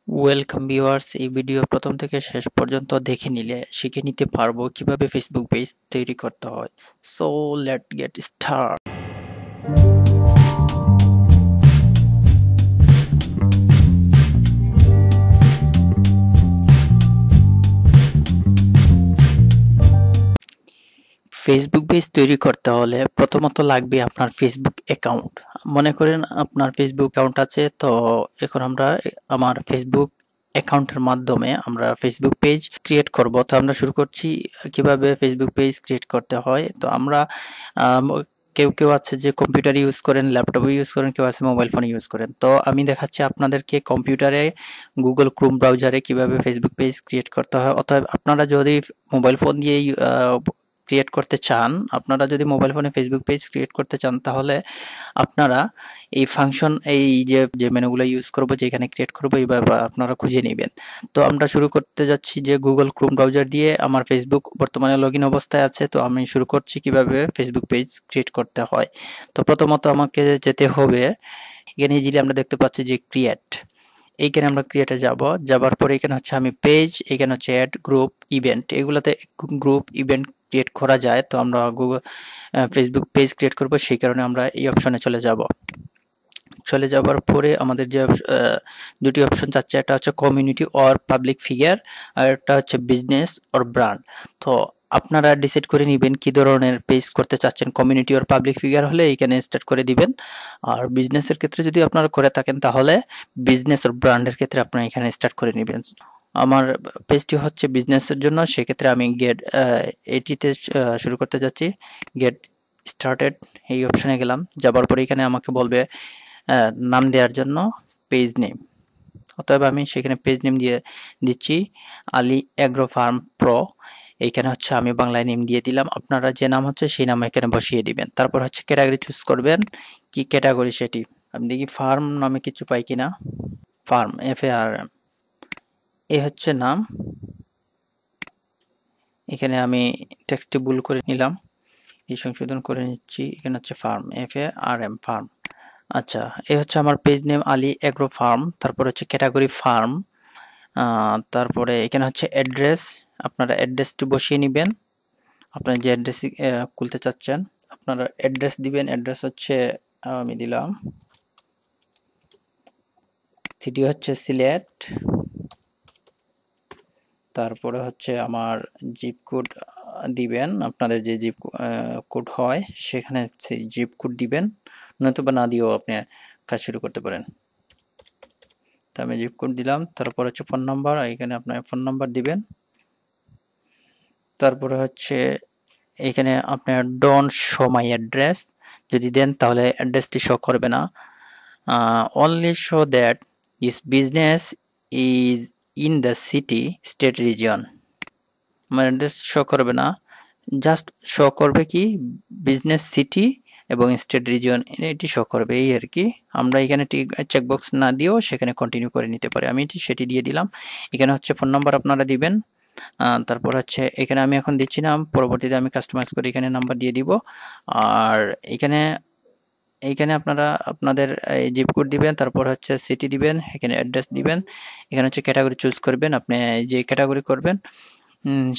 Welcome viewers, এই video প্রথম থেকে শেষ পর্যন্ত দেখে নিলে শিখে নিতে পারবো কিভাবে ফেসবুক পেজ তৈরি করতে হয়। So late get start. Facebook page তৈরি করতে হলে প্রথমত লাগবে আপনার ফেসবুক অ্যাকাউন্ট। মনে করেন আপনার ফেসবুক অ্যাকাউন্ট আছে, তো এখন আমরা আমার ফেসবুক অ্যাকাউন্টের মাধ্যমে আমরা ফেসবুক পেজ ক্রিয়েট করব। তো আমরা শুরু করছি কিভাবে ফেসবুক পেজ ক্রিয়েট করতে হয়। তো আমরা আম, কেউ আছে যে কম্পিউটার ইউজ করেন, ল্যাপটপ ইউজ করেন, কেউ আছে মোবাইল ফোন ইউজ করেন। তো আমি দেখাচ্ছি আপনাদেরকে কম্পিউটারে গুগল ক্রোম ব্রাউজারে কিভাবে ফেসবুক পেজ ক্রিয়েট করতে হয়। অতএব আপনারা যদি মোবাইল ফোন দিয়ে ক্রিয়েট করতে চান, আপনারা যদি মোবাইল ফোনে ফেসবুক পেজ ক্রিয়েট করতে চান, তাহলে আপনারা এই ফাংশন, এই যে মেনুগুলো ইউজ করব, যেখানে ক্রিয়েট করব, এইভাবে আপনারা খুঁজে নেবেন। তো আমরা শুরু করতে যাচ্ছি যে গুগল ক্রোম ব্রাউজার দিয়ে। আমার ফেসবুক বর্তমানে লগ ইন অবস্থায় আছে, তো আমি শুরু করছি কিভাবে ফেসবুক পেজ ক্রিয়েট করতে হয়। তো প্রথমত আমাকে যেতে হবে, এখানে ইজিলি আমরা দেখতে পাচ্ছি যে ক্রিয়েট, এইখানে আমরা ক্রিয়েটে যাবার পরে এখানে হচ্ছে আমি পেজ, এখানে হচ্ছে অ্যাড, গ্রুপ, ইভেন্ট, এগুলোতে গ্রুপ ইভেন্ট ক্রিয়েট করা যায়। তো আমরা গুগল ফেসবুক পেজ ক্রিয়েট করব, সেই কারণে আমরা এই অপশনে চলে যাবার পরে আমাদের যে দুটি অপশন চাচ্ছে, একটা হচ্ছে কমিউনিটি অর পাবলিক ফিগার, আর একটা হচ্ছে বিজনেস অর ব্র্যান্ড। তো আপনারা ডিসাইড করে নেবেন কি ধরনের পেজ করতে চাচ্ছেন। কমিউনিটি অর পাবলিক ফিগার হলে এখানে স্টার্ট করে দিবেন, আর বিজনেসের ক্ষেত্রে যদি আপনারা করে থাকেন তাহলে বিজনেস অর ব্র্যান্ডের ক্ষেত্রে আপনারা এখানে স্টার্ট করে নেবেন। আমার পেজটি হচ্ছে বিজনেসের জন্য, সেক্ষেত্রে আমি গেট এটিতে শুরু করতে যাচ্ছি। গেট স্টার্টেড এই অপশনে গেলাম, যাবার পরে এখানে আমাকে বলবে নাম দেওয়ার জন্য পেজ নেম। অতএব আমি সেখানে পেজ নেম দিচ্ছি আলী অ্যাগ্রো ফার্ম প্রো। এইখানে হচ্ছে আমি বাংলায় নেম দিয়ে দিলাম, আপনারা যে নাম হচ্ছে সেই নাম এখানে বসিয়ে দিবেন। তারপর হচ্ছে ক্যাটাগরি চুজ করবেন, কি ক্যাটাগরি সেটি। আমি দেখি ফার্ম নামে কিছু পাই কিনা। ফার্ম, FARM, এ হচ্ছে নাম। এখানে আমি টেক্সটটি ভুল করে নিলাম, এই সংশোধন করে নিচ্ছি। এখানে হচ্ছে ফার্ম, FARM, ফার্ম। আচ্ছা, এই হচ্ছে আমার page name Ali agro farm. তারপর হচ্ছে ক্যাটাগরি ফার্ম। তারপরে এখানে হচ্ছে অ্যাড্রেস, আপনারা অ্যাড্রেসটি বসিয়ে নেবেন। আপনারা যে অ্যাড্রেস খুলতে চাচ্ছেন আপনারা অ্যাড্রেস দিবেন। অ্যাড্রেস হচ্ছে আমি দিলাম, সিটি হচ্ছে সিলেট। তারপরে হচ্ছে আমার জিপ কোড দিবেন, আপনাদের যে জিপ কোড হয় সেখানে সেই জিপ কোড দিবেন, নয়তো না দিয়েও আপনি কাজ শুরু করতে পারেন। তো আমি জিপ কোড দিলাম। তারপর হচ্ছে ফোন নাম্বার, এখানে আপনার ফোন নাম্বার দিবেন। তারপরে হচ্ছে এখানে আপনার ডোন্ট শো মাই অ্যাড্রেস যদি দেন তাহলে অ্যাড্রেসটি শো করবে না। Only show that this business is in the city state region. আমার অ্যাড্রেস শো করবে না, জাস্ট শো করবে কি বিজনেস সিটি এবং স্টেট রিজিয়ন, এটি শো করবে, এই আর কি। আমরা এখানে চেকবক্স না দিয়েও সেখানে কন্টিনিউ করে নিতে পারি। আমি সেটি দিয়ে দিলাম। এখানে হচ্ছে ফোন নাম্বার আপনারা দিবেন। তারপর হচ্ছে এখানে আমি এখন দিচ্ছি না, পরবর্তীতে আমি কাস্টমাইজ করে এখানে নাম্বার দিয়ে দিব। আর এখানে এইখানে আপনারা আপনাদের এই জিপ কোড দিবেন, তারপর হচ্ছে সিটি দিবেন, এখানে অ্যাড্রেস দিবেন। এখানে হচ্ছে ক্যাটাগরি চুজ করবেন, আপনি যে ক্যাটাগরি করবেন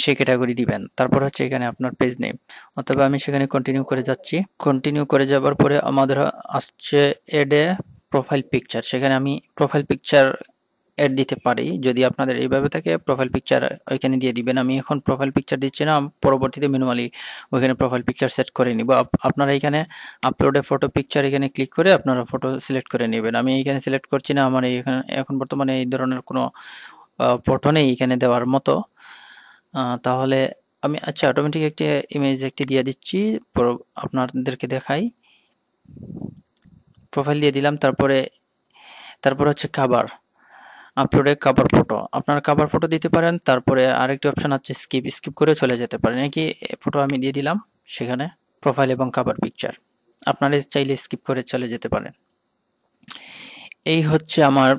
সেই ক্যাটাগরি দিবেন। তারপর হচ্ছে এখানে আপনার পেজ নেম, অথবা আমি সেখানে কন্টিনিউ করে যাচ্ছি। কন্টিনিউ করে যাবার পরে আমাদের আসছে এড এ প্রোফাইল পিকচার। সেখানে আমি প্রোফাইল পিকচার এড দিতে পারি, যদি আপনাদের এইভাবে থাকে প্রোফাইল পিকচার ওইখানে দিয়ে দিবেন। আমি এখন প্রোফাইল পিকচার দিচ্ছি না, পরবর্তীতে ম্যানুয়ালি ওইখানে প্রোফাইল পিকচার সেট করে নিব। আপনারা এখানে আপলোডে ফটো পিকচার এখানে ক্লিক করে আপনারা ফটো সিলেক্ট করে নেবেন। আমি এখানে সিলেক্ট করছি না, আমার এখানে এখন বর্তমানে এই ধরনের কোনো ফটো নেই এখানে দেওয়ার মতো। তাহলে আমি আচ্ছা অটোমেটিক একটি ইমেজ একটি দিয়ে দিচ্ছি, আপনাদেরকে দেখাই। প্রোফাইল দিয়ে দিলাম। তারপর হচ্ছে কাভার, আপলোডে কাভার ফটো, আপনারা কাভার ফটো দিতে পারেন। তারপরে আরেকটি অপশন আছে স্কিপ করে চলে যেতে পারেন। কি ফটো আমি দিয়ে দিলাম সেখানে, প্রোফাইল এবং কাভার পিকচার, আপনারা চাইলে স্কিপ করে চলে যেতে পারেন। এই হচ্ছে আমার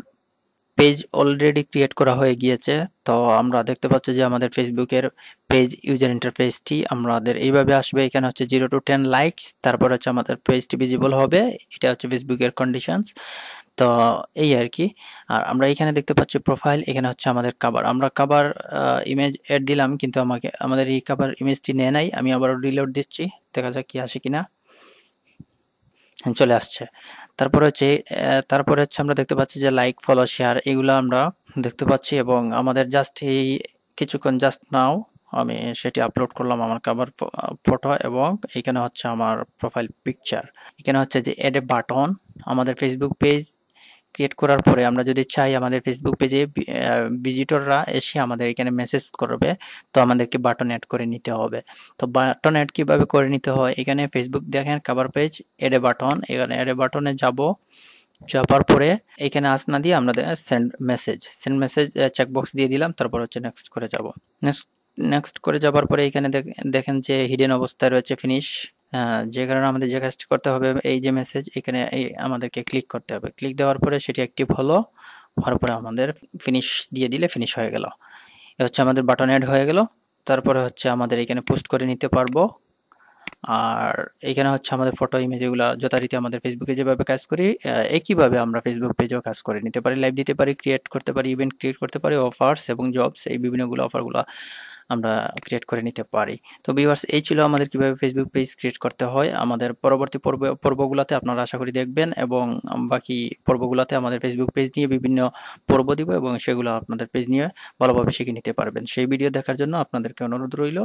পেজ অলরেডি ক্রিয়েট করা হয়ে গিয়েছে। তো আমরা দেখতে পাচ্ছি যে আমাদের ফেসবুকের পেজ ইউজার ইন্টারফেসটি আমাদের এইভাবে আসবে। এখানে হচ্ছে 0 to 10 লাইকস, তারপর হচ্ছে আমাদের পেজটি ভিজিবল হবে। এটা হচ্ছে ফেসবুকের কন্ডিশনস। তো এই আর কি। আর আমরা এখানে দেখতে পাচ্ছি প্রোফাইল, এখানে হচ্ছে আমাদের কভার। আমরা কভার ইমেজ এড দিলাম, কিন্তু আমাদের এই কভার ইমেজটি নেয় নাই। আমি আবার রিলোড দিচ্ছি, দেখা যাক কি আসে কিনা। চলে আসছে। তারপরে হচ্ছে আমরা দেখতে পাচ্ছি যে লাইক, ফলো, শেয়ার এগুলো আমরা দেখতে পাচ্ছি, এবং আমাদের জাস্ট এই কিছুক্ষণ জাস্ট নাও আমি সেটি আপলোড করলাম, আমার কভার ফটো, এবং এখানে হচ্ছে আমার প্রোফাইল পিকচার। এখানে হচ্ছে যে এড এ বাটন। আমাদের ফেসবুক পেজ ক্রিয়েট করার পরে আমরা যদি চাই আমাদের ফেসবুক পেজে ভিজিটররা এসে আমাদের এখানে মেসেজ করবে, তো আমাদেরকে বাটন অ্যাড করে নিতে হবে। তো বাটন অ্যাড কিভাবে করে নিতে হয়, এখানে ফেসবুক দেখেন কভার পেজ, এড এ বাটন, এখানে এড এ বাটনে যাবার পরে এখানে আস না দিয়ে আমরা সেন্ড মেসেজ চেকবক্স দিয়ে দিলাম, তারপর হচ্ছে নেক্সট করে যাব। নেক্সট নেক্সট করে যাবার পরে এখানে দেখেন যে হিডেন অবস্থায় রয়েছে ফিনিশ, যে কারণে আমাদের যে কাজটি করতে হবে, এই যে মেসেজ এখানে আমাদেরকে ক্লিক করতে হবে। ক্লিক দেওয়ার পরে সেটি অ্যাক্টিভ হওয়ার পরে আমাদের ফিনিশ দিয়ে দিলে ফিনিশ হয়ে গেল। এ হচ্ছে আমাদের বাটন অ্যাড হয়ে গেল। তারপরে হচ্ছে আমাদের এখানে পোস্ট করে নিতে পারবো। আর এখানে হচ্ছে আমাদের ফটো ইমেজ এগুলা যথারীতি আমাদের ফেসবুকে যেভাবে কাজ করি, একইভাবে আমরা ফেসবুক পেজেও কাজ করে নিতে পারি, লাইভ দিতে পারি, ক্রিয়েট করতে পারি, ইভেন্ট ক্রিয়েট করতে পারি, অফার্স এবং জবস এই বিভিন্নগুলো অফারগুলো আমরা ক্রিয়েট করে নিতে পারি। তো ভিউয়ার্স, এই ছিল আমাদের কিভাবে ফেসবুক পেজ ক্রিয়েট করতে হয়। আমাদের পরবর্তী পর্বগুলোতে আপনারা আশা করি দেখবেন, এবং বাকি পর্বগুলোতে আমাদের ফেসবুক পেজ নিয়ে বিভিন্ন পর্ব দিব, এবং সেগুলো আপনাদের পেজ নিয়ে ভালোভাবে শিখে নিতে পারবেন। সেই ভিডিও দেখার জন্য আপনাদেরকে অনুরোধ রইল।